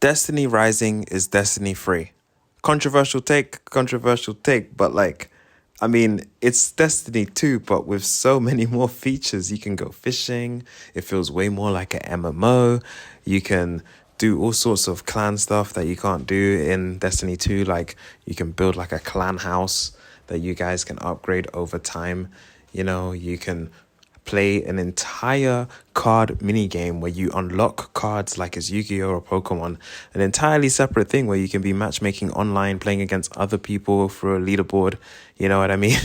Destiny Rising is Destiny free. Controversial take, but like, I mean, it's Destiny 2, but with so many more features. You can go fishing, it feels way more like an MMO. You can do all sorts of clan stuff that you can't do in Destiny 2. Like, you can build like a clan house that you guys can upgrade over time. You can play an entire card mini game where you unlock cards like as Yu-Gi-Oh or Pokemon, an entirely separate thing where you can be matchmaking online, playing against other people through a leaderboard. You know what I mean?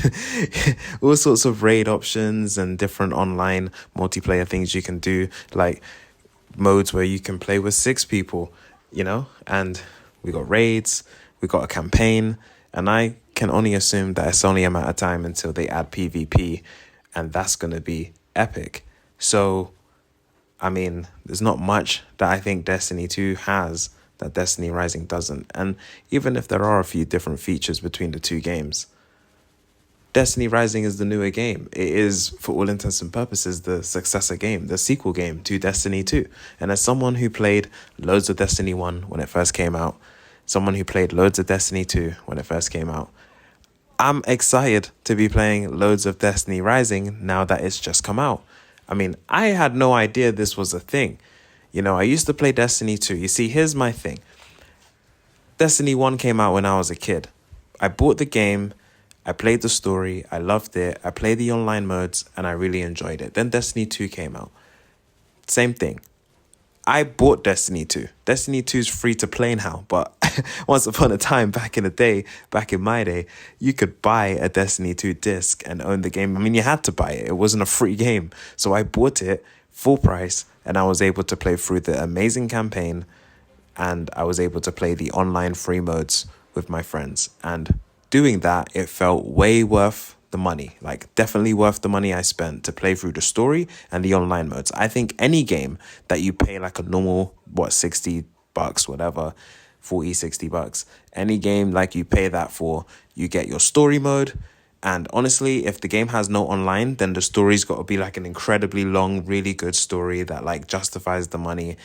All sorts of raid options and different online multiplayer things you can do, like modes where you can play with 6 people, and we got raids, we got a campaign, and I can only assume that it's only a matter of time until they add PvP, and that's going to be epic. So, I mean, there's not much that I think Destiny 2 has that Destiny Rising doesn't. And even if there are a few different features between the two games, Destiny Rising is the newer game. It is, for all intents and purposes, the successor game, the sequel game to Destiny 2. And as someone who played loads of Destiny 1 when it first came out, someone who played loads of Destiny 2 when it first came out, I'm excited to be playing loads of Destiny Rising now that it's just come out. I mean, I had no idea this was a thing. I used to play Destiny 2. You see, here's my thing. Destiny 1 came out when I was a kid. I bought the game, I played the story, I loved it, I played the online modes, and I really enjoyed it. Then Destiny 2 came out. Same thing. I bought Destiny 2. Destiny 2 is free to play now, but once upon a time, back in my day, you could buy a Destiny 2 disc and own the game. I mean, you had to buy it. It wasn't a free game. So I bought it full price, and I was able to play through the amazing campaign, and I was able to play the online free modes with my friends. And doing that, it felt way worth the money, like definitely worth the money I spent to play through the story and the online modes. I think any game that you pay like a normal, $60, whatever, 40, $60, any game like you pay that for, you get your story mode. And honestly, if the game has no online, then the story's got to be like an incredibly long, really good story that like justifies the money.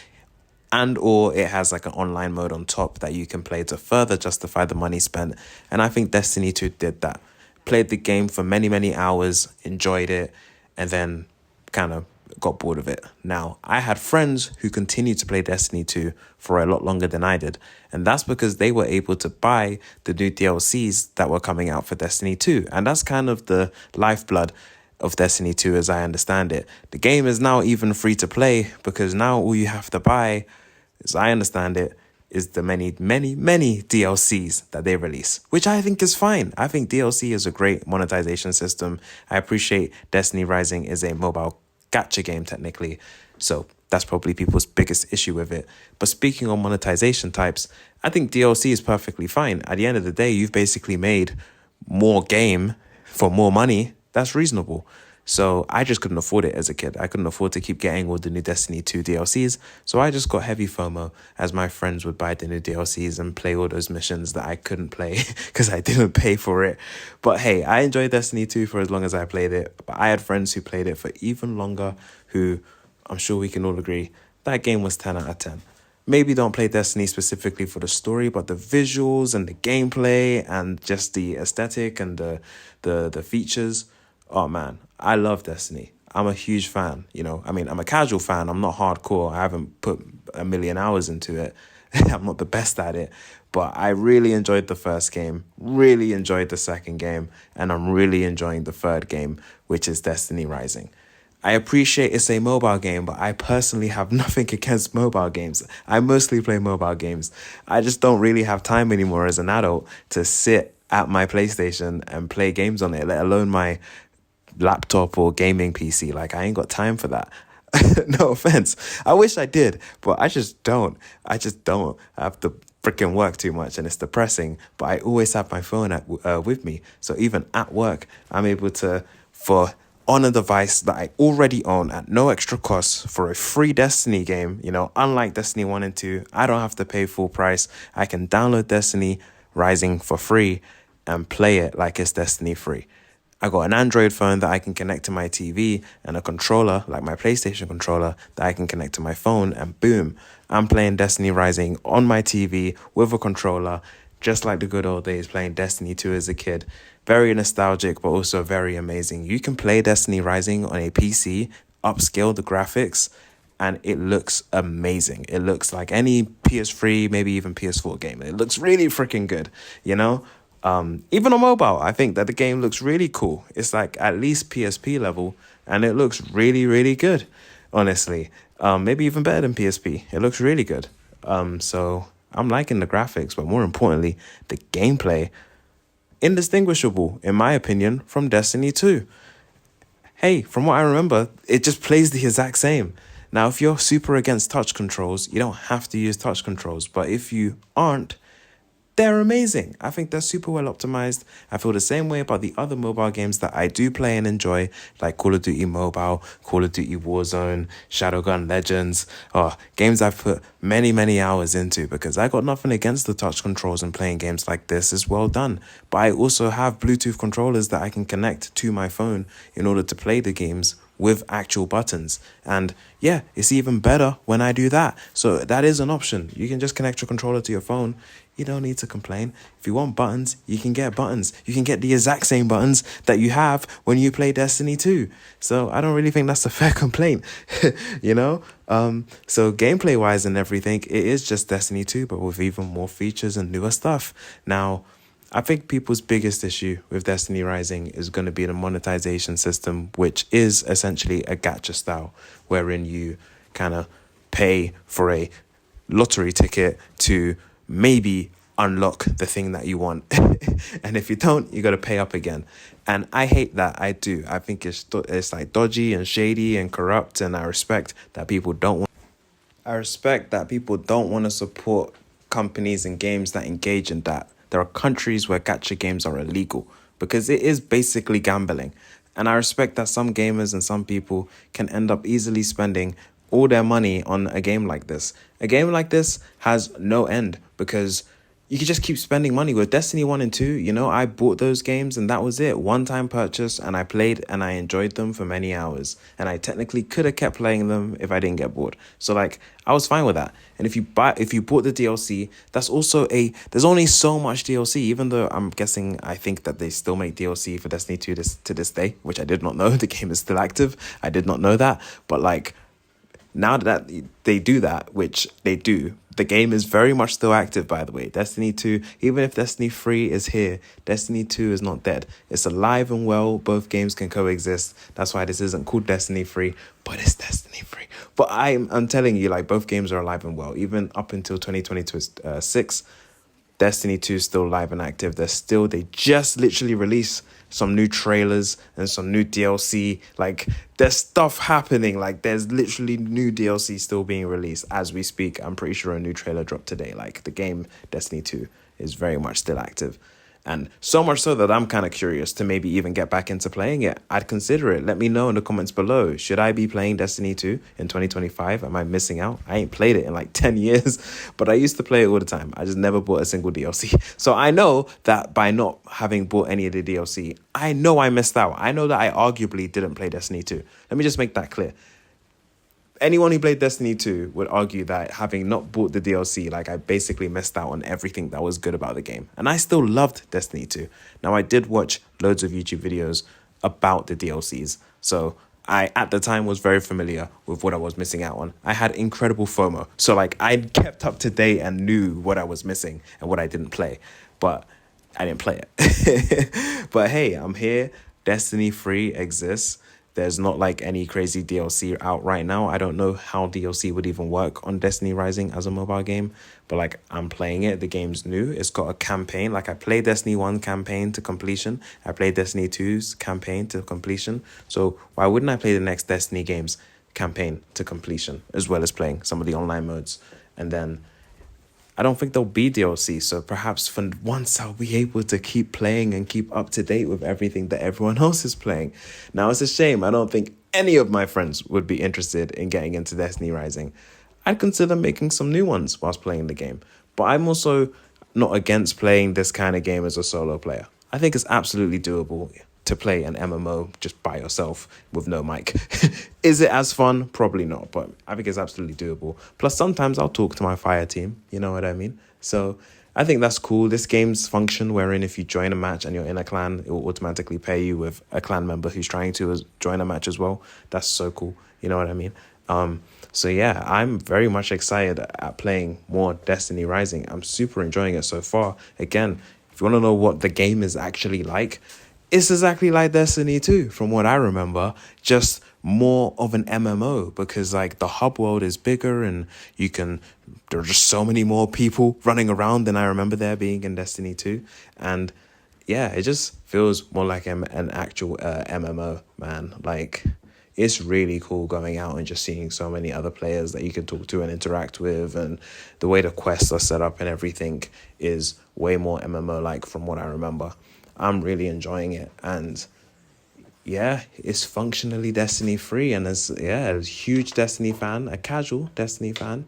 And or it has like an online mode on top that you can play to further justify the money spent. And I think Destiny 2 did that. Played the game for many, many hours, enjoyed it, and then kind of got bored of it. Now, I had friends who continued to play Destiny 2 for a lot longer than I did, and that's because they were able to buy the new DLCs that were coming out for Destiny 2, and that's kind of the lifeblood of Destiny 2 as I understand it. The game is now even free to play because now all you have to buy, as I understand it, is the many, many, many DLCs that they release, which I think is fine. I think DLC is a great monetization system. I appreciate Destiny Rising is a mobile gacha game technically, so that's probably people's biggest issue with it. But speaking on monetization types, I think DLC is perfectly fine. At the end of the day, you've basically made more game for more money. That's reasonable. So I just couldn't afford it as a kid. I couldn't afford to keep getting all the new Destiny 2 DLCs. So I just got heavy FOMO as my friends would buy the new DLCs and play all those missions that I couldn't play because I didn't pay for it. But hey, I enjoyed Destiny 2 for as long as I played it. But I had friends who played it for even longer who, I'm sure we can all agree, that game was 10 out of 10. Maybe don't play Destiny specifically for the story, but the visuals and the gameplay and just the aesthetic and the features. Oh man, I love Destiny. I'm a huge fan, I'm a casual fan. I'm not hardcore. I haven't put a million hours into it. I'm not the best at it, but I really enjoyed the first game, really enjoyed the second game, and I'm really enjoying the third game, which is Destiny Rising. I appreciate it's a mobile game, but I personally have nothing against mobile games. I mostly play mobile games. I just don't really have time anymore as an adult to sit at my PlayStation and play games on it, let alone my laptop or gaming PC. Like, I ain't got time for that. No offense. I wish I did, but I just don't. I have to freaking work too much and it's depressing, but I always have my phone with me. So even at work, I'm able to, on a device that I already own at no extra cost for a free Destiny game, unlike Destiny 1 and 2, I don't have to pay full price. I can download Destiny Rising for free and play it like it's Destiny free. I got an Android phone that I can connect to my TV and a controller, like my PlayStation controller, that I can connect to my phone, and boom, I'm playing Destiny Rising on my TV with a controller, just like the good old days playing Destiny 2 as a kid. Very nostalgic, but also very amazing. You can play Destiny Rising on a PC, upscale the graphics, and it looks amazing. It looks like any PS3, maybe even PS4 game. It looks really freaking good, you know? Even on mobile, I think that the game looks really cool. It's like at least PSP level, and it looks really, really good, honestly. Maybe even better than PSP. It looks really good. So I'm liking the graphics, but more importantly, the gameplay, indistinguishable, in my opinion, from Destiny 2. Hey, from what I remember, it just plays the exact same. Now, if you're super against touch controls, you don't have to use touch controls. But if you aren't, they're amazing. I think they're super well optimized. I feel the same way about the other mobile games that I do play and enjoy, like Call of Duty Mobile, Call of Duty Warzone, Shadowgun Legends. Oh, games I've put many, many hours into, because I got nothing against the touch controls, and playing games like this is well done. But I also have Bluetooth controllers that I can connect to my phone in order to play the games with actual buttons. And yeah, it's even better when I do that. So that is an option. You can just connect your controller to your phone. You don't need to complain. If you want buttons, you can get buttons. You can get the exact same buttons that you have when you play Destiny 2. So I don't really think that's a fair complaint, you know? So gameplay wise and everything, it is just Destiny 2, but with even more features and newer stuff. Now, I think people's biggest issue with Destiny Rising is going to be the monetization system, which is essentially a gacha style, wherein you kind of pay for a lottery ticket to maybe unlock the thing that you want. And if you don't, you got to pay up again. And I hate that. I do. I think it's like dodgy and shady and corrupt, and I respect that people don't want to support companies and games that engage in that. There are countries where gacha games are illegal because it is basically gambling. And I respect that some gamers and some people can end up easily spending all their money on a game like this. A game like this has no end, because you can just keep spending money. With Destiny 1 and 2, you know, I bought those games and that was it. One-time purchase, and I played and I enjoyed them for many hours. And I technically could have kept playing them if I didn't get bored. So like, I was fine with that. And if you bought the DLC, that's also there's only so much DLC, even though I think that they still make DLC for Destiny 2 to this day, which I did not know. The game is still active. I did not know that. But like, now that they do that, which they do, the game is very much still active, by the way. Destiny 2, even if Destiny 3 is here, Destiny 2 is not dead. It's alive and well. Both games can coexist. That's why this isn't called Destiny 3, but it's Destiny 3. But I'm telling you, like, both games are alive and well. Even up until 2026, Destiny 2 is still live and active. They just literally released some new trailers and some new DLC. Like, there's stuff happening. Like, there's literally new DLC still being released as we speak. I'm pretty sure a new trailer dropped today. Like, the game Destiny 2 is very much still active. And so much so that I'm kind of curious to maybe even get back into playing it. I'd consider it. Let me know in the comments below. Should I be playing Destiny 2 in 2025? Am I missing out? I ain't played it in like 10 years, but I used to play it all the time. I just never bought a single DLC. So I know that by not having bought any of the DLC, I know I missed out. I know that I arguably didn't play Destiny 2. Let me just make that clear. Anyone who played Destiny 2 would argue that having not bought the DLC, like, I basically missed out on everything that was good about the game. And I still loved Destiny 2. Now, I did watch loads of YouTube videos about the DLCs. So I, at the time, was very familiar with what I was missing out on. I had incredible FOMO. So, like, I kept up to date and knew what I was missing and what I didn't play. But I didn't play it. But hey, I'm here. Destiny 3 exists. There's not like any crazy DLC out right now. I don't know how DLC would even work on Destiny Rising as a mobile game, but like, I'm playing it. The game's new. It's got a campaign. Like, I played Destiny 1 campaign to completion. I played Destiny 2's campaign to completion. So why wouldn't I play the next Destiny game's campaign to completion, as well as playing some of the online modes? And then I don't think there'll be DLC, so perhaps for once I'll be able to keep playing and keep up to date with everything that everyone else is playing. Now, it's a shame. I don't think any of my friends would be interested in getting into Destiny Rising. I'd consider making some new ones whilst playing the game, but I'm also not against playing this kind of game as a solo player. I think it's absolutely doable. to play an MMO just by yourself with no mic. Is it as fun? Probably not, but I think it's absolutely doable. Plus, sometimes I'll talk to my fire team, you know what I mean? So I think that's cool. This game's function wherein if you join a match and you're in a clan, it will automatically pair you with a clan member who's trying to join a match as well. That's so cool. You know what I mean? So yeah, I'm very much excited at playing more Destiny Rising. I'm super enjoying it so far. Again, if you want to know what the game is actually like, it's exactly like Destiny 2 from what I remember, just more of an MMO because like the hub world is bigger and there are just so many more people running around than I remember there being in Destiny 2. And yeah, it just feels more like an actual MMO, man. Like, it's really cool going out and just seeing so many other players that you can talk to and interact with, and the way the quests are set up and everything is way more MMO-like from what I remember. I'm really enjoying it, and yeah, it's functionally Destiny free, and as a huge Destiny fan, a casual Destiny fan,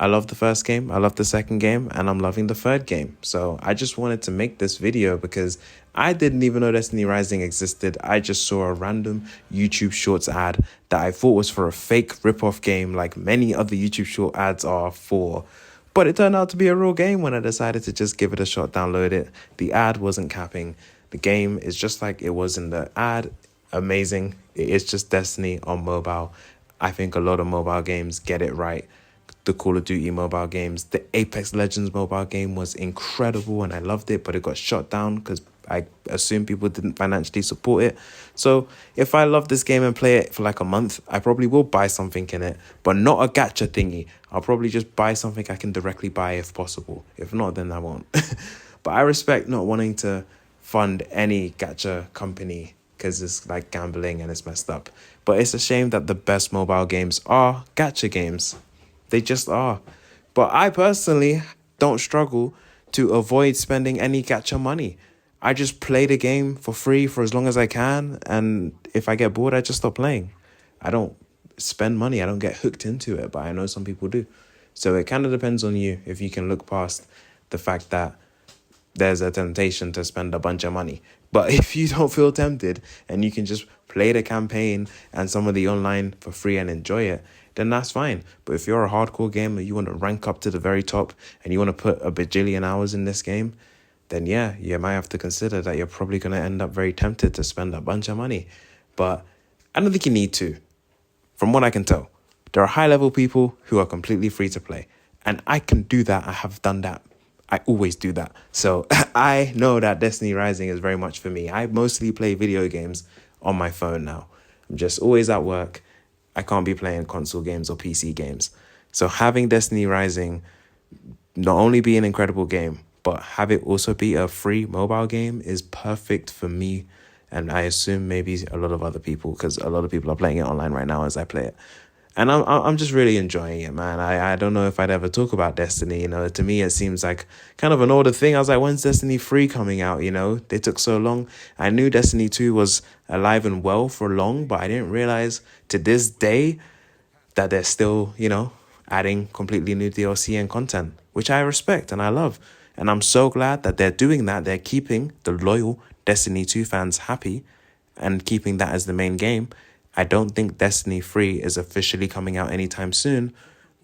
I love the first game, I love the second game, and I'm loving the third game. So I just wanted to make this video because I didn't even know Destiny Rising existed. I just saw a random YouTube Shorts ad that I thought was for a fake rip-off game like many other YouTube Short ads are for. But it turned out to be a real game when I decided to just give it a shot, download it. The ad wasn't capping. The game is just like it was in the ad. Amazing. It is just Destiny on mobile. I think a lot of mobile games get it right. The Call of Duty mobile games, the Apex Legends mobile game was incredible and I loved it, but it got shut down because I assume people didn't financially support it. So if I love this game and play it for like a month, I probably will buy something in it, but not a gacha thingy. I'll probably just buy something I can directly buy if possible. If not, then I won't. But I respect not wanting to fund any gacha company because it's like gambling and it's messed up. But it's a shame that the best mobile games are gacha games. They just are. But I personally don't struggle to avoid spending any gacha money. I just play the game for free for as long as I can. And if I get bored, I just stop playing. I don't spend money. I don't get hooked into it. But I know some people do. So it kind of depends on you if you can look past the fact that there's a temptation to spend a bunch of money. But if you don't feel tempted and you can just play the campaign and some of the online for free and enjoy it, then that's fine. But if you're a hardcore gamer, you want to rank up to the very top and you want to put a bajillion hours in this game, then yeah, you might have to consider that you're probably going to end up very tempted to spend a bunch of money. But I don't think you need to. From what I can tell, there are high-level people who are completely free to play. And I can do that. I have done that. I always do that. So I know that Destiny Rising is very much for me. I mostly play video games on my phone now. I'm just always at work. I can't be playing console games or PC games. So having Destiny Rising not only be an incredible game, but have it also be a free mobile game is perfect for me. And I assume maybe a lot of other people, because a lot of people are playing it online right now as I play it. And I'm just really enjoying it, man. I don't know if I'd ever talk about Destiny. You know, to me, it seems like kind of an older thing. I was like, when's Destiny 3 coming out? You know, they took so long. I knew Destiny 2 was alive and well for long, but I didn't realize to this day that they're still, you know, adding completely new DLC and content, which I respect and I love. And I'm so glad that they're doing that. They're keeping the loyal Destiny 2 fans happy and keeping that as the main game. I don't think Destiny 3 is officially coming out anytime soon,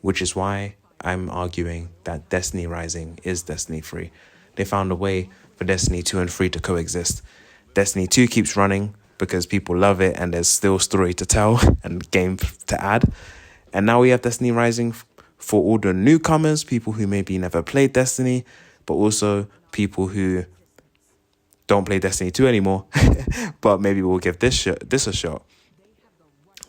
which is why I'm arguing that Destiny Rising is Destiny 3. They found a way for Destiny 2 and 3 to coexist. Destiny 2 keeps running because people love it and there's still story to tell and game to add. And now we have Destiny Rising for all the newcomers, people who maybe never played Destiny, but also people who don't play Destiny 2 anymore, but maybe we'll give this a shot.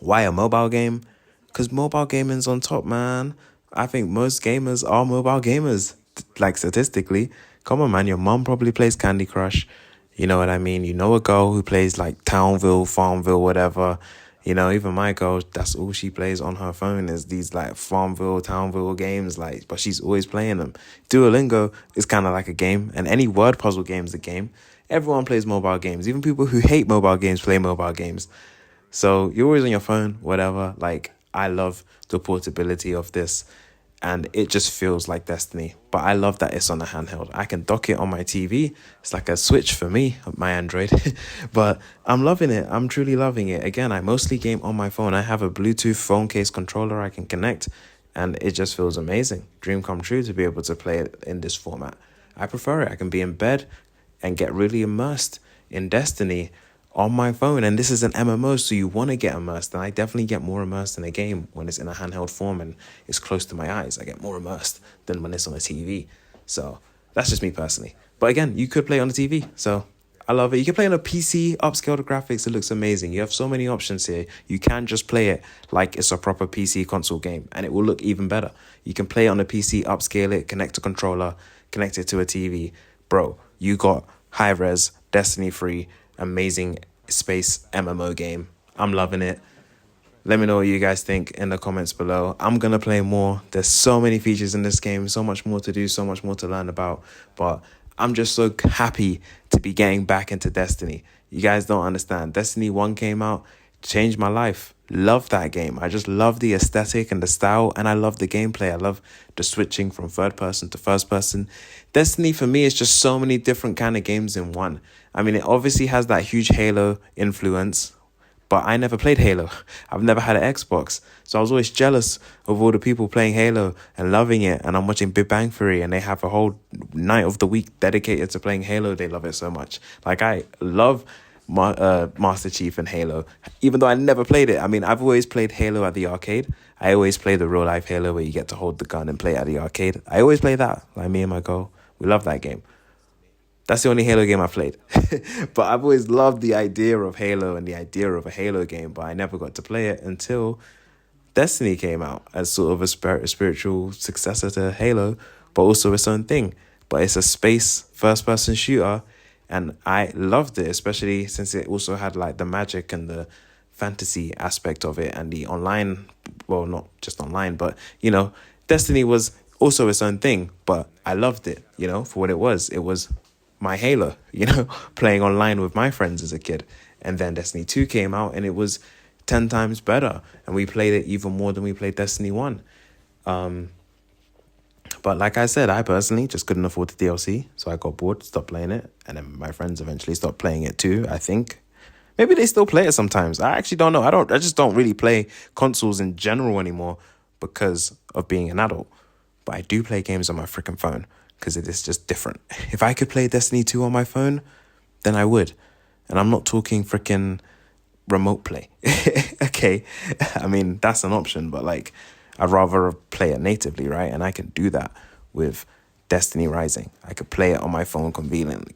Why a mobile game? Because mobile gaming's on top, man. I think most gamers are mobile gamers, like statistically. Come on, man, your mom probably plays Candy Crush. You know what I mean? You know a girl who plays like Townville, Farmville, whatever. You know, even my girl, that's all she plays on her phone is these like Farmville, Townville games, like, but she's always playing them. Duolingo is kind of like a game, and any word puzzle game is a game. Everyone plays mobile games. Even people who hate mobile games play mobile games. So you're always on your phone, whatever. Like, I love the portability of this. and it just feels like Destiny. But I love that it's on a handheld. I can dock it on my TV. It's like a Switch for me, my Android. But I'm loving it. I'm truly loving it. Again, I mostly game on my phone. I have a Bluetooth phone case controller I can connect, and it just feels amazing. Dream come true to be able to play it in this format. I prefer it. I can be in bed and get really immersed in Destiny on my phone. And this is an MMO, so you want to get immersed. And I definitely get more immersed in a game when it's in a handheld form and it's close to my eyes. I get more immersed than when it's on a TV. So that's just me personally. But again, you could play on the TV. So I love it. You can play on a PC, upscale the graphics. It looks amazing. You have so many options here. You can just play it like it's a proper PC console game, and it will look even better. You can play it on a PC, upscale it, connect a controller, connect it to a TV. Bro, you got high res, Destiny free, amazing space MMO game. I'm loving it. Let me know what you guys think in the comments below. I'm going to play more. There's so many features in this game, so much more to do, so much more to learn about. But I'm just so happy to be getting back into Destiny. You guys don't understand. Destiny 1 came out, changed my life. Love that game. I just love the aesthetic and the style, and I love the gameplay. I love the switching from third person to first person. Destiny for me is just so many different kind of games in one. I mean, it obviously has that huge Halo influence, but I never played Halo. I've never had an Xbox. So I was always jealous of all the people playing Halo and loving it. And I'm watching Big Bang Theory and they have a whole night of the week dedicated to playing Halo. They love it so much. Like, I love Master Chief and Halo, even though I never played it. I mean, I've always played Halo at the arcade. I always play the real life Halo where you get to hold the gun and play at the arcade. I always play that. Like, me and my girl, we love that game. That's the only Halo game I've played. But I've always loved the idea of Halo and the idea of a Halo game, but I never got to play it until Destiny came out as sort of a spiritual successor to Halo, but also its own thing. But it's a space first-person shooter, and I loved it, especially since it also had like the magic and the fantasy aspect of it and the online, well, not just online, but, you know, Destiny was also its own thing, but I loved it, you know, for what it was. It was my Halo, you know, playing online with my friends as a kid. And then Destiny 2 came out and it was 10 times better. And we played it even more than we played Destiny 1. But like I said, I personally just couldn't afford the DLC. So I got bored, stopped playing it. And then my friends eventually stopped playing it too, I think. Maybe they still play it sometimes. I actually don't know. I just don't really play consoles in general anymore because of being an adult. But I do play games on my freaking phone, because it is just different. If I could play Destiny 2 on my phone, then I would. And I'm not talking freaking remote play. Okay, I mean, that's an option, but like, I'd rather play it natively, right? And I can do that with Destiny Rising. I could play it on my phone conveniently.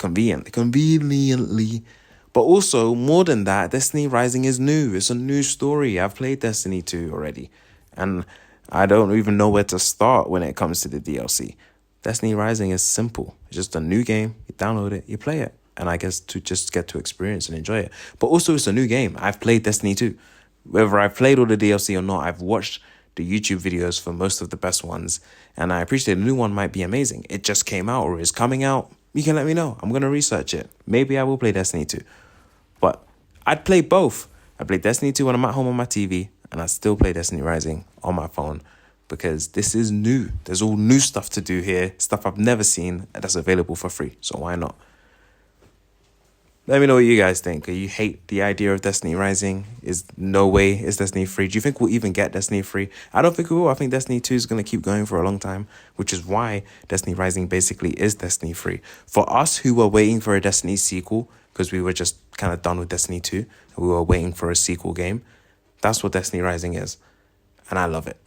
But also, more than that, Destiny Rising is new. It's a new story. I've played Destiny 2 already. And I don't even know where to start when it comes to the DLC. Destiny Rising is simple. It's just a new game. You download it, you play it. And I guess to just get to experience and enjoy it. But also, it's a new game. I've played Destiny 2. Whether I've played all the DLC or not, I've watched the YouTube videos for most of the best ones. And I appreciate the new one might be amazing. It just came out or is coming out. You can let me know. I'm going to research it. Maybe I will play Destiny 2. But I'd play both. I play Destiny 2 when I'm at home on my TV. And I still play Destiny Rising on my phone. Because this is new. There's all new stuff to do here. Stuff I've never seen that's available for free. So why not? Let me know what you guys think. Do you hate the idea of Destiny Rising? Is no way is Destiny free? Do you think we'll even get Destiny free? I don't think we will. I think Destiny 2 is going to keep going for a long time, which is why Destiny Rising basically is Destiny free. For us who were waiting for a Destiny sequel, because we were just kind of done with Destiny 2, and we were waiting for a sequel game, that's what Destiny Rising is. And I love it.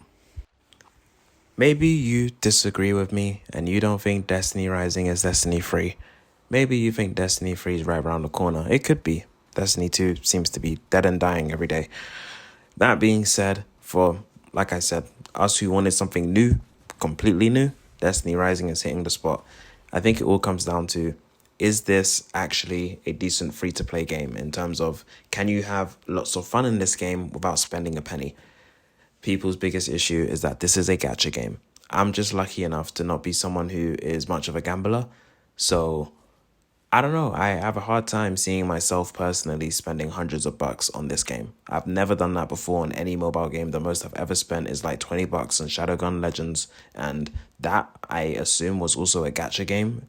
Maybe you disagree with me and you don't think Destiny Rising is Destiny free. Maybe you think Destiny 3 is right around the corner. It could be. Destiny 2 seems to be dead and dying every day. That being said, like I said, us who wanted something new, completely new, Destiny Rising is hitting the spot. I think it all comes down to, is this actually a decent free-to-play game in terms of, can you have lots of fun in this game without spending a penny? People's biggest issue is that this is a gacha game. I'm just lucky enough to not be someone who is much of a gambler. So I don't know. I have a hard time seeing myself personally spending hundreds of bucks on this game. I've never done that before on any mobile game. The most I've ever spent is like 20 bucks on Shadowgun Legends, and that I assume was also a gacha game.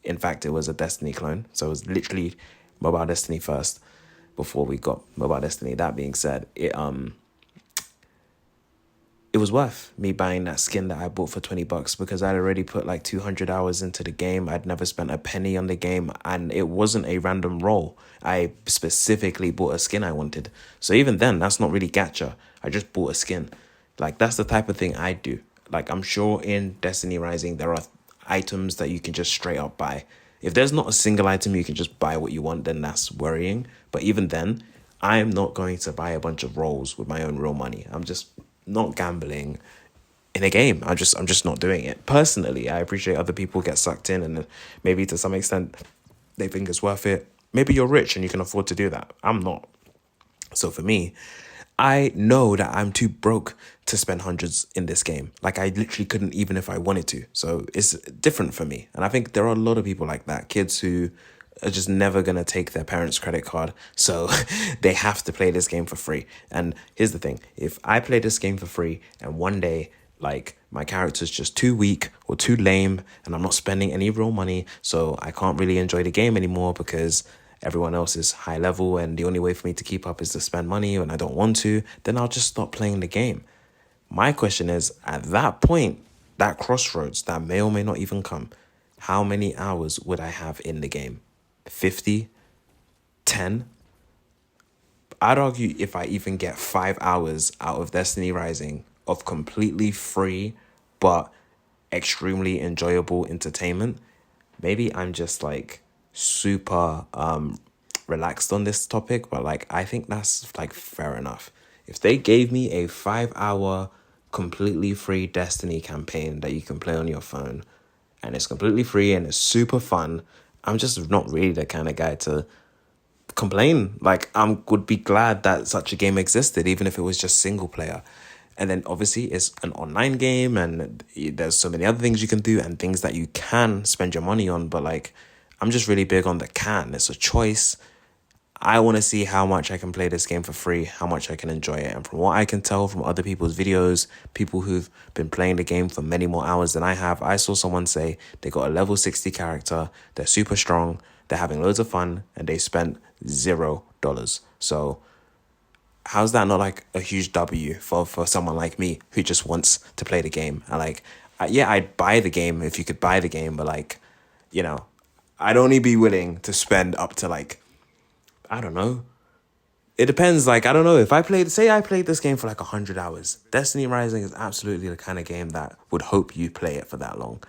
In fact, it was a Destiny clone. So it was literally Mobile Destiny first before we got Mobile Destiny. That being said, it was worth me buying that skin that I bought for 20 bucks because I'd already put like 200 hours into the game. I'd never spent a penny on the game, and it wasn't a random roll. I specifically bought a skin I wanted. So even then, that's not really gacha. I just bought a skin. Like, that's the type of thing I do. Like, I'm sure in Destiny Rising, there are items that you can just straight up buy. If there's not a single item you can just buy what you want, then that's worrying. But even then, I'm not going to buy a bunch of rolls with my own real money. I'm just not gambling in a game. I'm just not doing it. Personally, I appreciate other people get sucked in, and maybe to some extent they think it's worth it. Maybe you're rich and you can afford to do that. I'm not. So for me, I know that I'm too broke to spend hundreds in this game. Like, I literally couldn't even if I wanted to. So it's different for me. And I think there are a lot of people like that. Kids who are just never going to take their parents' credit card. So they have to play this game for free. And here's the thing. If I play this game for free and one day, like, my character's just too weak or too lame and I'm not spending any real money, so I can't really enjoy the game anymore because everyone else is high level and the only way for me to keep up is to spend money and I don't want to, then I'll just stop playing the game. My question is, at that point, that crossroads that may or may not even come, how many hours would I have in the game? 50? 10? I'd argue if I even get 5 hours out of Destiny Rising of completely free but extremely enjoyable entertainment, maybe I'm just like super relaxed on this topic, but like I think that's like fair enough. If they gave me a 5 hour completely free Destiny campaign that you can play on your phone and it's completely free and it's super fun, I'm just not really the kind of guy to complain. Like, I would be glad that such a game existed, even if it was just single player. And then obviously it's an online game and there's so many other things you can do and things that you can spend your money on. But like, I'm just really big on the can. It's a choice. I want to see how much I can play this game for free, how much I can enjoy it. And from what I can tell from other people's videos, people who've been playing the game for many more hours than I have, I saw someone say they got a level 60 character, they're super strong, they're having loads of fun, and they spent $0. So how's that not like a huge W for someone like me who just wants to play the game? And like, yeah, I'd buy the game if you could buy the game, but like, you know, I'd only be willing to spend up to like, I don't know. It depends. Like, I don't know. If I played this game for like 100 hours, Destiny Rising is absolutely the kind of game that would hope you play it for that long.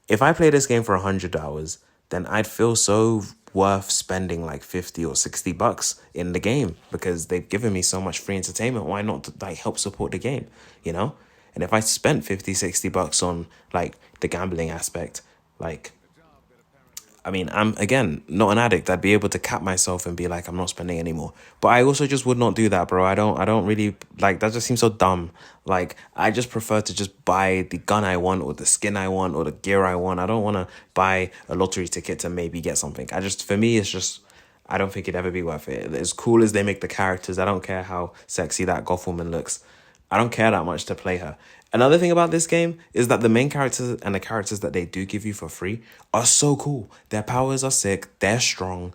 If I play this game for 100 hours, then I'd feel so worth spending like 50 or 60 bucks in the game because they've given me so much free entertainment. Why not like help support the game, you know? And if I spent 50, 60 bucks on like the gambling aspect, like, I mean, I'm, again, not an addict. I'd be able to cap myself and be like, I'm not spending anymore. But I also just would not do that, bro. I don't really, like, that just seems so dumb. Like, I just prefer to just buy the gun I want or the skin I want or the gear I want. I don't want to buy a lottery ticket to maybe get something. For me, it's just, I don't think it'd ever be worth it. As cool as they make the characters, I don't care how sexy that goth woman looks. I don't care that much to play her. Another thing about this game is that the main characters and the characters that they do give you for free are so cool. Their powers are sick. They're strong.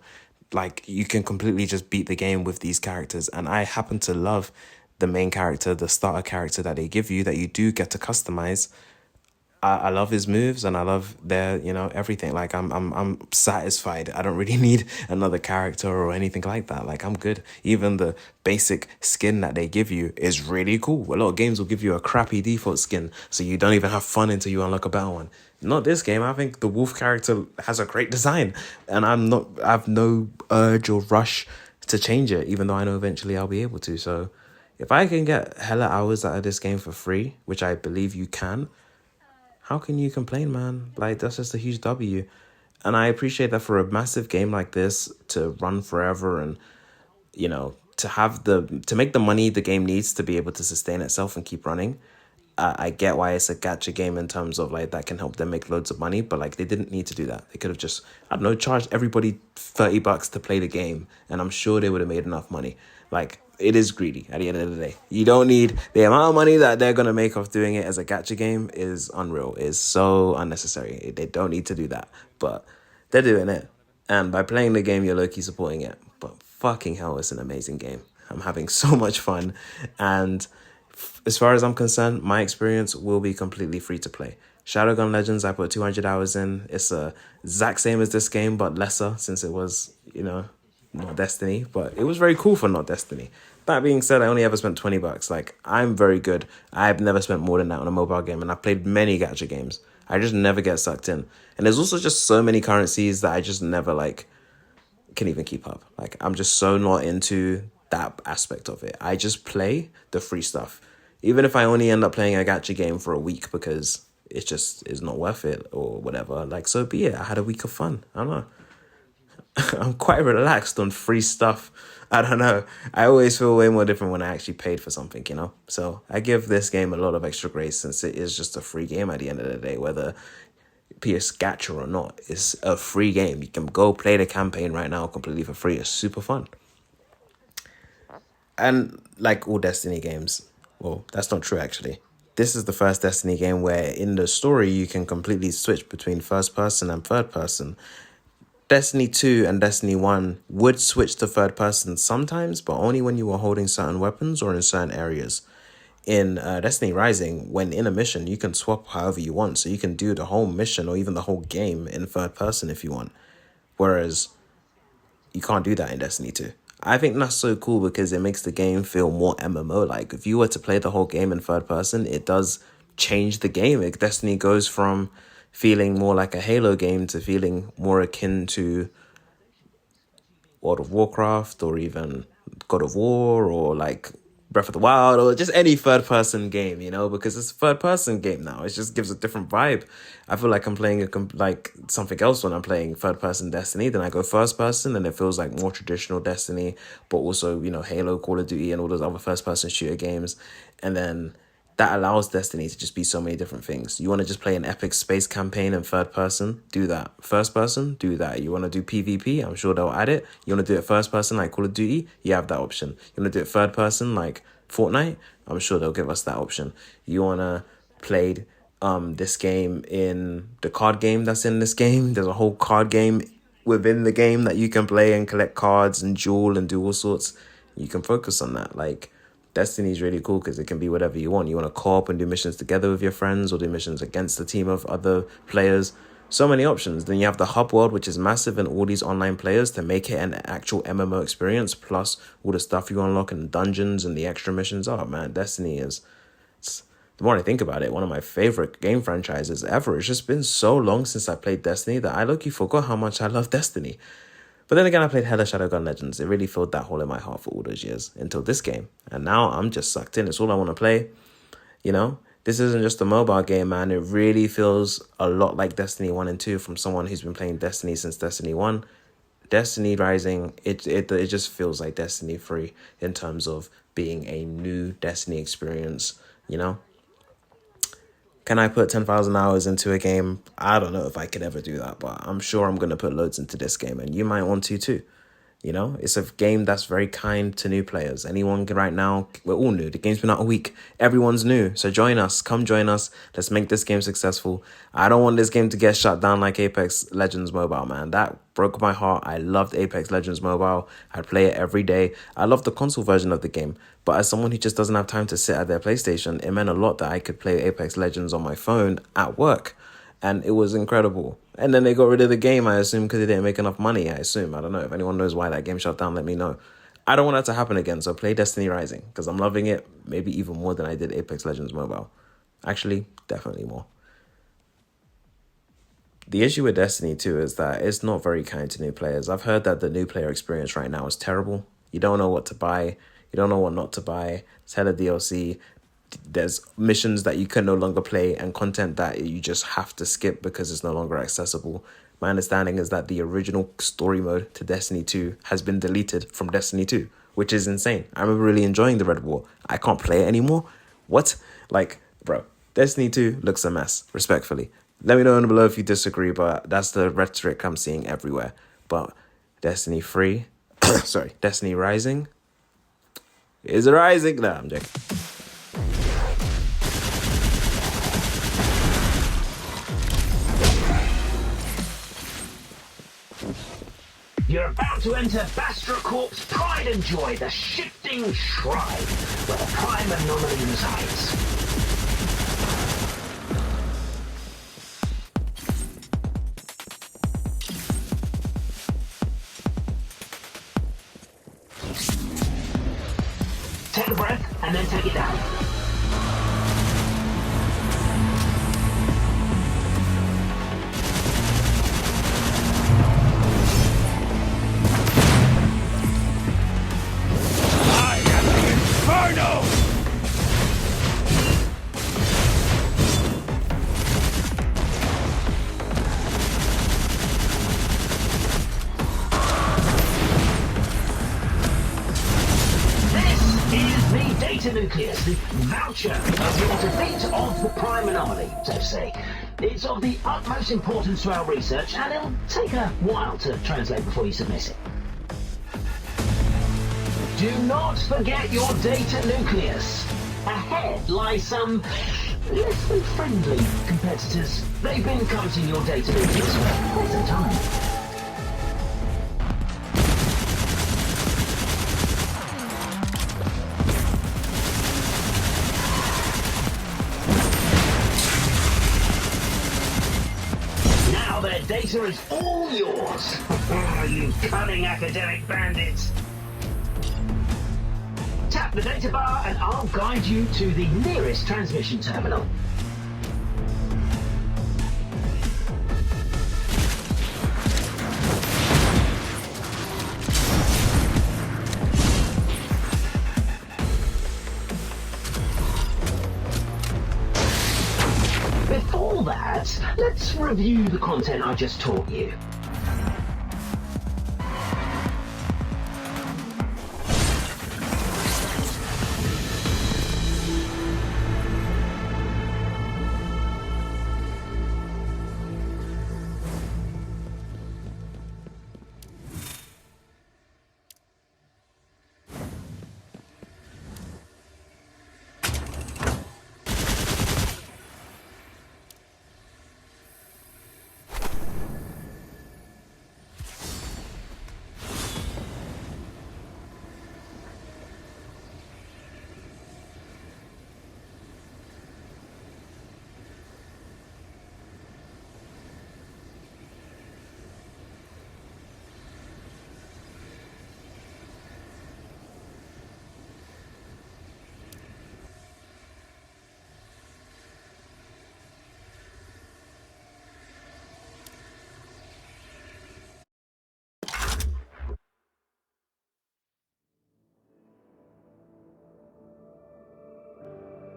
Like, you can completely just beat the game with these characters. And I happen to love the main character, the starter character that they give you that you do get to customize. I love his moves and I love their, everything. Like, I'm satisfied. I don't really need another character or anything like that. Like, I'm good. Even the basic skin that they give you is really cool. A lot of games will give you a crappy default skin, so you don't even have fun until you unlock a better one. Not this game. I think the wolf character has a great design, and I have no urge or rush to change it, even though I know eventually I'll be able to. So if I can get hella hours out of this game for free, which I believe you can, how can you complain, man? Like, that's just a huge W. And I appreciate that for a massive game like this to run forever and, to make the money the game needs to be able to sustain itself and keep running. I get why it's a gacha game in terms of like that can help them make loads of money, but like they didn't need to do that. They could have just, I don't know, charged everybody $30 to play the game, and I'm sure they would have made enough money. Like, it is greedy at the end of the day. You don't need the amount of money that they're gonna make off doing it as a gacha game is unreal. Is so unnecessary. They don't need to do that, but they're doing it, and by playing the game, you're low-key supporting it. But fucking hell, it's an amazing game. I'm having so much fun, and as far as I'm concerned, my experience will be completely free to play. Shadowgun Legends, I put 200 hours in. It's a exact same as this game, but lesser since it was, not Destiny. But it was very cool for not Destiny. That being said, I only ever spent $20. Like, I'm very good. I've never spent more than that on a mobile game, and I've played many gacha games. I just never get sucked in. And there's also just so many currencies that I just never, can even keep up. Like, I'm just so not into that aspect of it. I just play the free stuff. Even if I only end up playing a gacha game for a week because it just is not worth it or whatever, like, so be it. I had a week of fun. I don't know. I'm quite relaxed on free stuff. I don't know. I always feel way more different when I actually paid for something, So I give this game a lot of extra grace since it is just a free game at the end of the day, whether PS Gacha or not. It's a free game. You can go play the campaign right now completely for free. It's super fun. And like all Destiny games, well, that's not true actually. This is the first Destiny game where in the story you can completely switch between first person and third person. Destiny 2 and Destiny 1 would switch to third person sometimes, but only when you were holding certain weapons or in certain areas. In Destiny Rising, when in a mission, you can swap however you want. So you can do the whole mission or even the whole game in third person if you want. Whereas you can't do that in Destiny 2. I think that's so cool because it makes the game feel more MMO-like. If you were to play the whole game in third person, it does change the game. Destiny goes from feeling more like a Halo game to feeling more akin to World of Warcraft or even God of War or like Breath of the Wild or just any third person game, because it's a third person game now. It just gives a different vibe. I feel like I'm playing like something else when I'm playing third person Destiny. Then I go first person and it feels like more traditional Destiny, but also, Halo, Call of Duty and all those other first person shooter games. And then that allows Destiny to just be so many different things. You want to just play an epic space campaign in third person? Do that. First person? Do that. You want to do PvP? I'm sure they'll add it. You want to do it first person like Call of Duty? You have that option. You want to do it third person like Fortnite? I'm sure they'll give us that option. You want to play this game in the card game that's in this game? There's a whole card game within the game that you can play and collect cards and duel and do all sorts. You can focus on that. Like, Destiny is really cool because it can be whatever you want. You want to co-op and do missions together with your friends or do missions against a team of other players. So many options. Then you have the hub world, which is massive, and all these online players to make it an actual MMO experience, plus all the stuff you unlock in the dungeons and the extra missions. Oh man, Destiny is, the more I think about it, one of my favorite game franchises ever. It's just been so long since I played Destiny that I low-key forgot how much I love Destiny. But then again, I played hella Shadowgun Legends. It really filled that hole in my heart for all those years until this game. And now I'm just sucked in. It's all I want to play. This isn't just a mobile game, man. It really feels a lot like Destiny 1 and 2 from someone who's been playing Destiny since Destiny 1. Destiny Rising, it just feels like Destiny 3 in terms of being a new Destiny experience, Can I put 10,000 hours into a game? I don't know if I could ever do that, but I'm sure I'm going to put loads into this game, and you might want to too. It's a game that's very kind to new players. Anyone can right now, we're all new. The game's been out a week. Everyone's new. So join us. Come join us. Let's make this game successful. I don't want this game to get shut down like Apex Legends Mobile, man. That broke my heart. I loved Apex Legends Mobile. I'd play it every day. I love the console version of the game. But as someone who just doesn't have time to sit at their PlayStation, it meant a lot that I could play Apex Legends on my phone at work. And it was incredible. And then they got rid of the game, I assume, because they didn't make enough money, I assume. I don't know. If anyone knows why that game shut down, let me know. I don't want that to happen again, so play Destiny Rising, because I'm loving it, maybe even more than I did Apex Legends Mobile. Actually, definitely more. The issue with Destiny 2 is that it's not very kind to new players. I've heard that the new player experience right now is terrible. You don't know what to buy. You don't know what not to buy. It's hella DLC. There's missions that you can no longer play and content that you just have to skip because it's no longer accessible. My understanding is that the original story mode to Destiny 2 has been deleted from Destiny 2, which is insane. I remember really enjoying the Red War. I can't play it anymore. What? Like, bro, Destiny 2 looks a mess, respectfully. Let me know down below if you disagree, but that's the rhetoric I'm seeing everywhere. But Destiny 3, sorry, Destiny Rising is rising. No, I'm joking. You're about to enter Bastra Corp's Pride and Joy, the shifting shrine, where the Prime Anomaly resides. Take a breath, and then take it down. Data nucleus, the voucher of your defeat of the Prime Anomaly, so to say. It's of the utmost importance to our research, and it'll take a while to translate before you submit it. Do not forget your data nucleus. Ahead lie some less than friendly competitors. They've been coveting your data nucleus for quite some time. Their data is all yours, you cunning academic bandits. Tap the data bar and I'll guide you to the nearest transmission terminal. Before that, let's review the content I just taught you.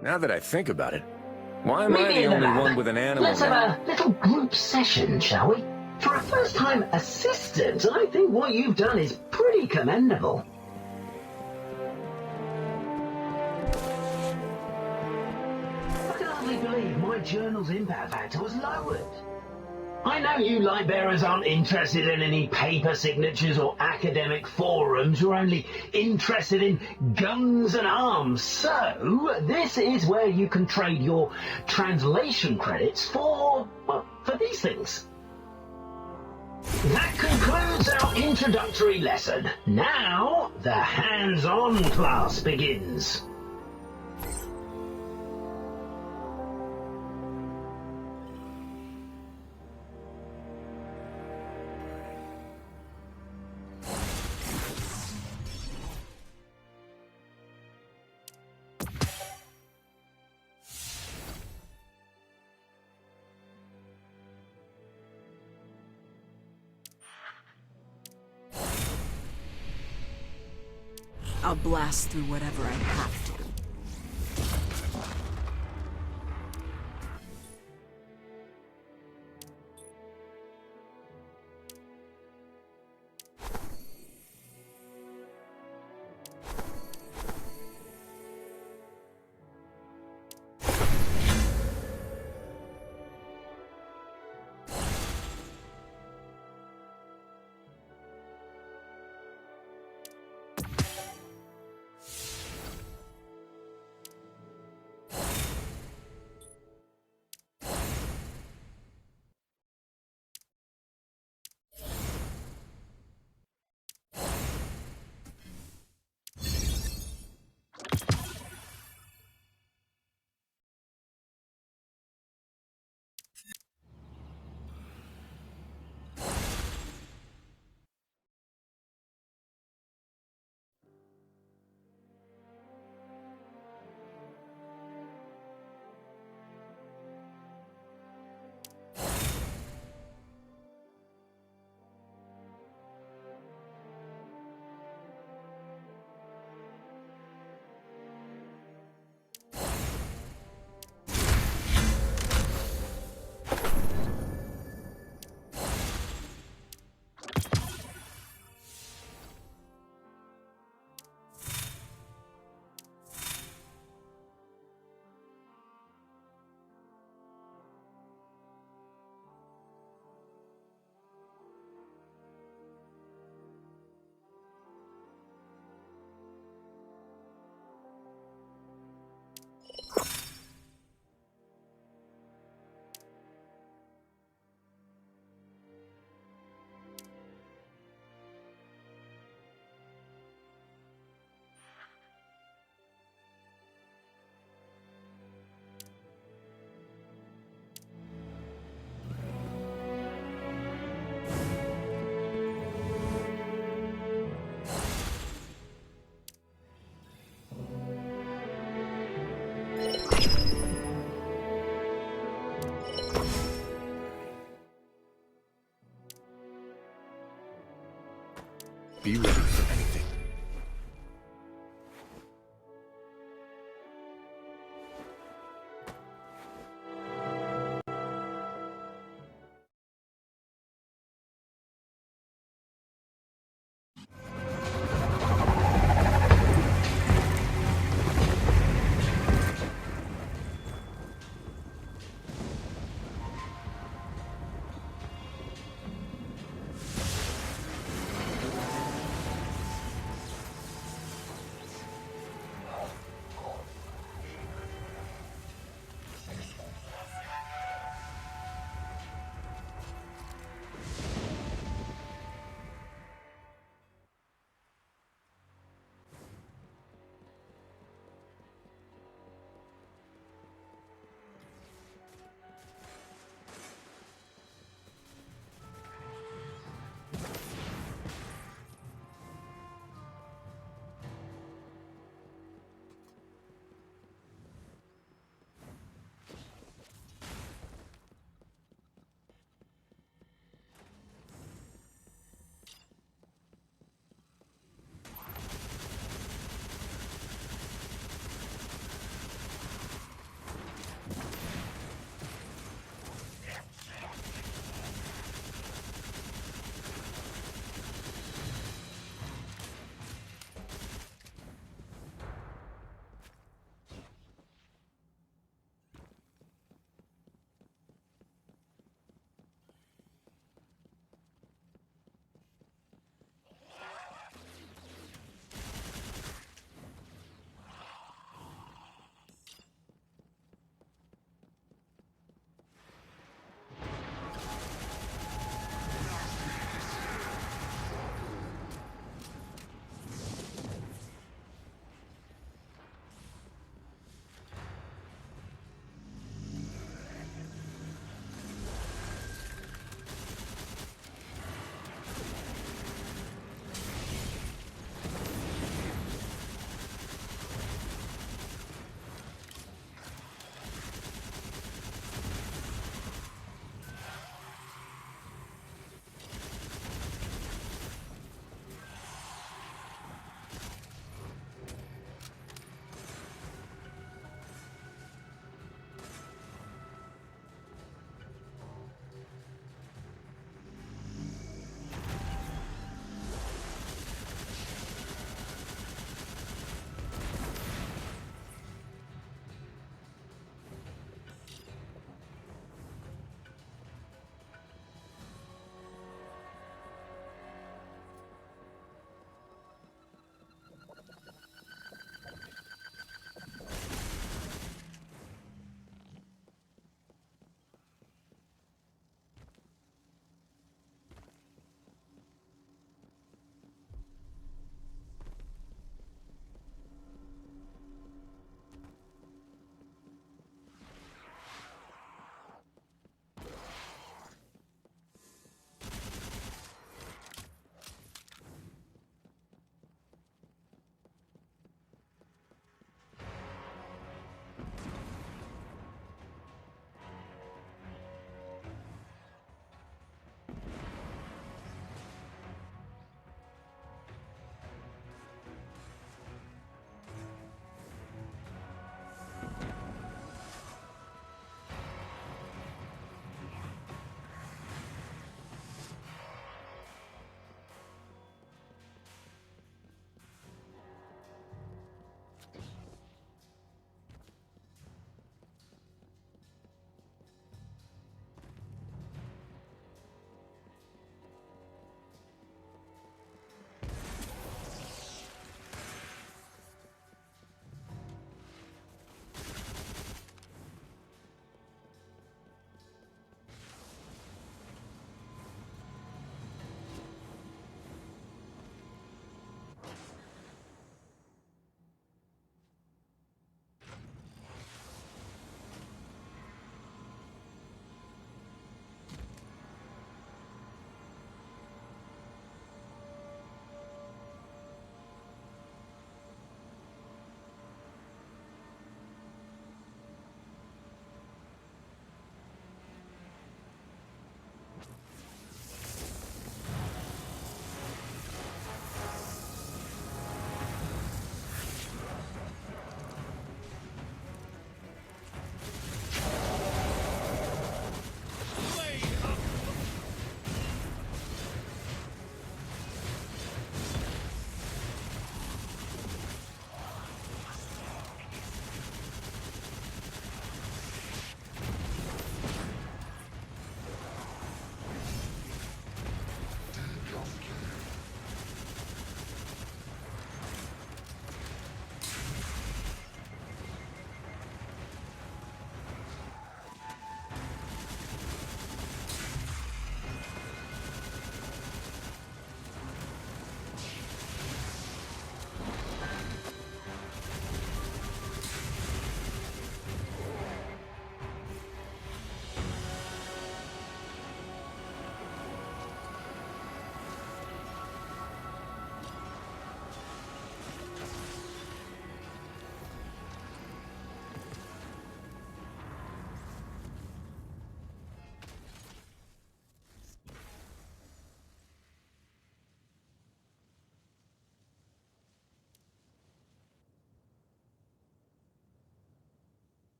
Now that I think about it, why am I the only one with an animal? Let's have a little group session, shall we? For a first-time assistant, I think what you've done is pretty commendable. I can hardly believe my journal's impact factor was lowered. I know you light bearers aren't interested in any paper signatures or academic forums. You're only interested in guns and arms. So, this is where you can trade your translation credits for, well, for these things. That concludes our introductory lesson. Now, the hands-on class begins. I'll blast through whatever I have to. Be ready for anything.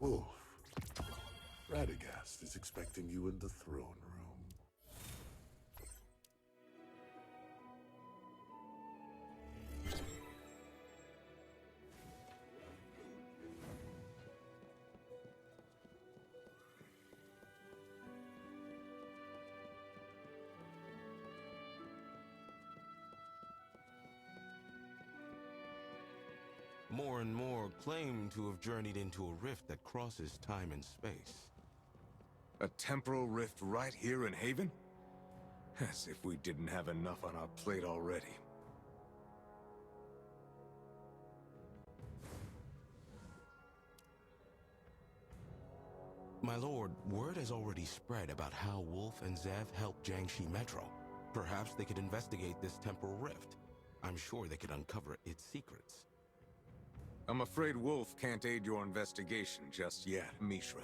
Wolf, Radagast is expecting you in the throne room. More and more claim to have journeyed into a rift that crosses time and space. A temporal rift right here in Haven? As if we didn't have enough on our plate already. My lord, word has already spread about how Wolf and Zev helped Jiangxi Metro. Perhaps they could investigate this temporal rift. I'm sure they could uncover its secrets. I'm afraid Wolf can't aid your investigation just yet, Mishra.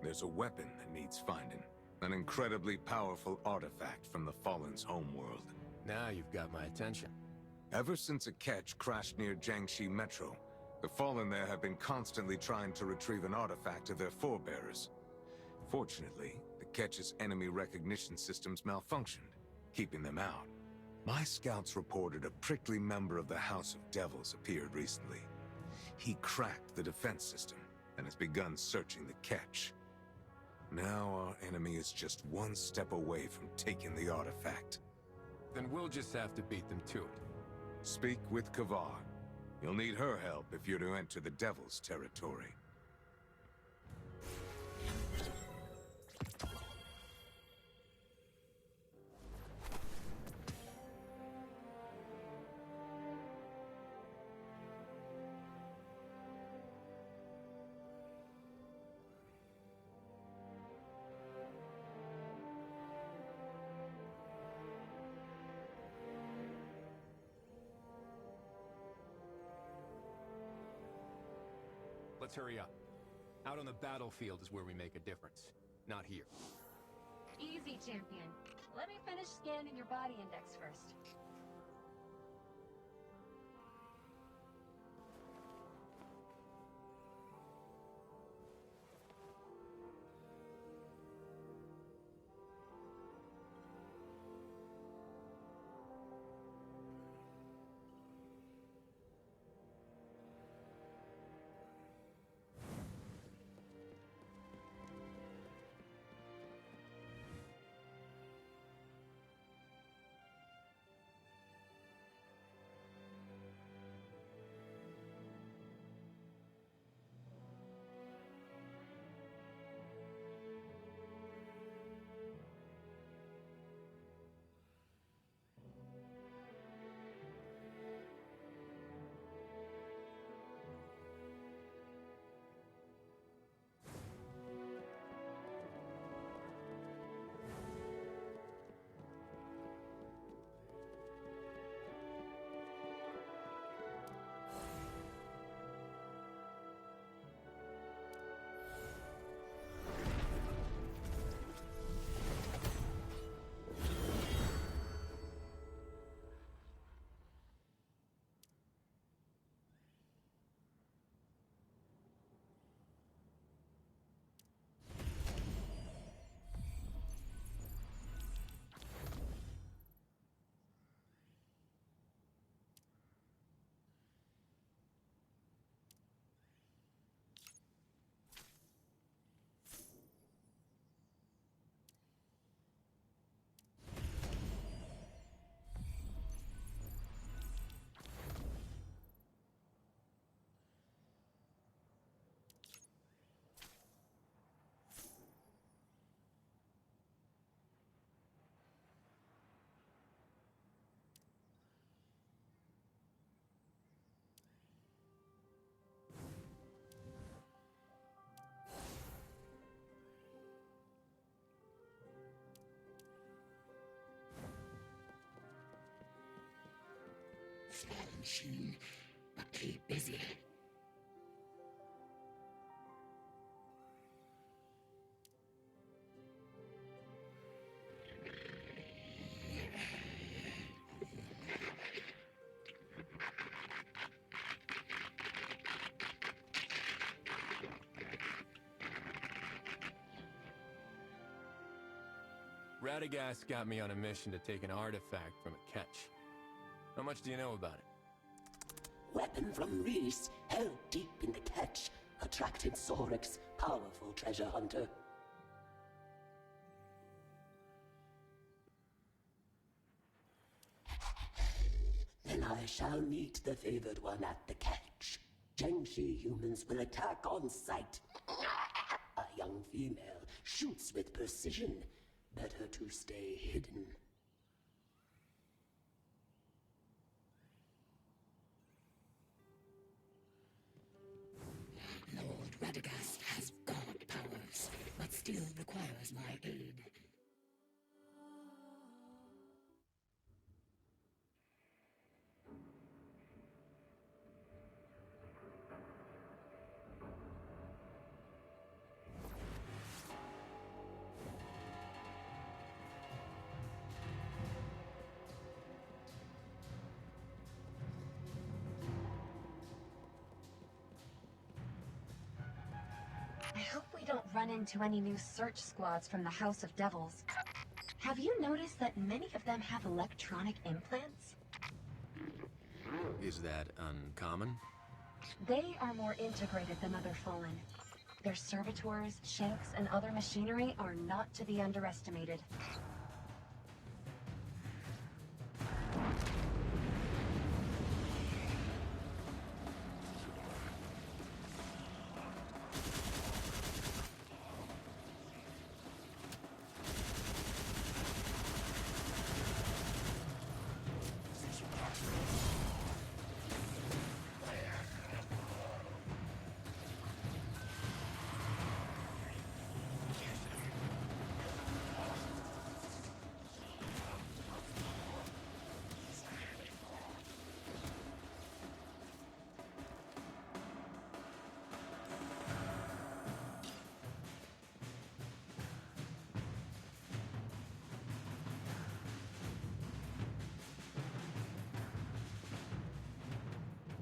There's a weapon that needs finding. An incredibly powerful artifact from the Fallen's homeworld. Now you've got my attention. Ever since a ketch crashed near Jiangxi Metro, the Fallen there have been constantly trying to retrieve an artifact of their forebearers. Fortunately, the ketch's enemy recognition systems malfunctioned, keeping them out. My scouts reported a prickly member of the House of Devils appeared recently. He cracked the defense system and has begun searching the ketch. Now our enemy is just one step away from taking the artifact. Then we'll just have to beat them to it. Speak with Kavar. You'll need her help if you're to enter the Devil's territory. Let's hurry up. Out on the battlefield is where we make a difference. Not here. Easy, champion. Let me finish scanning your body index first. Slot machine, but keep busy. Radagast got me on a mission to take an artifact from a catch. How much do you know about it? Weapon from Reese, held deep in the catch, attracted Sorik's powerful treasure hunter. Then I shall meet the favored one at the catch. Jiangshi humans will attack on sight. A young female shoots with precision. Better to stay hidden. Lord Radagast has god powers, but still requires my aid. I hope we don't run into any new search squads from the House of Devils. Have you noticed that many of them have electronic implants? Is that uncommon? They are more integrated than other Fallen. Their servitors, ships, and other machinery are not to be underestimated.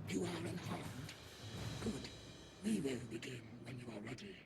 You are unharmed. Good. We will begin when you are ready.